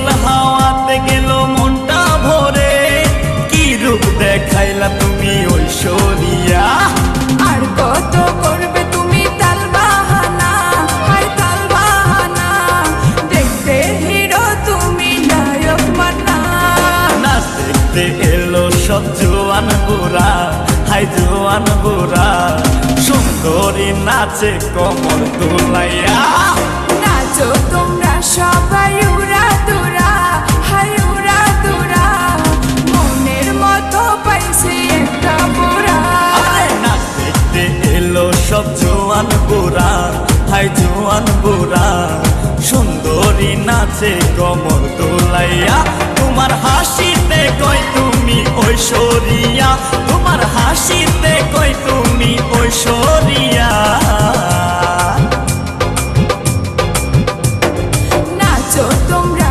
শীতল হাওয়াতে গেল মনটা ভরে, কি রূপ দেখাইলা তুমি ঐশ্বরিয়া। আর কত করবে তুমি তাল বাহানা, হায় তাল বাহানা, দেখতে হিরো তুমি নায়ক মান্না। নাচ দেখতে এলো সব জোয়ান বুড়া, হাই জোয়ান বুড়া, সুন্দরী নাচে কমর দোলাইয়া। নাচো তোমরা সবাই উড়া দুরা, হায় উড়া দুরা, মনের মতো পাইছি একটা বুড়া। নাচ দেখতে এলো সব জোয়ান বুড়া, হাই জোয়ান বুড়া, সুন্দরী নাচে কমর দোলাইয়া। তোমার হাসিতে কই তুমি ঐশ্বরিয়া, তোমার হাসিতে কই তুমি ঐশ্বরিয়া।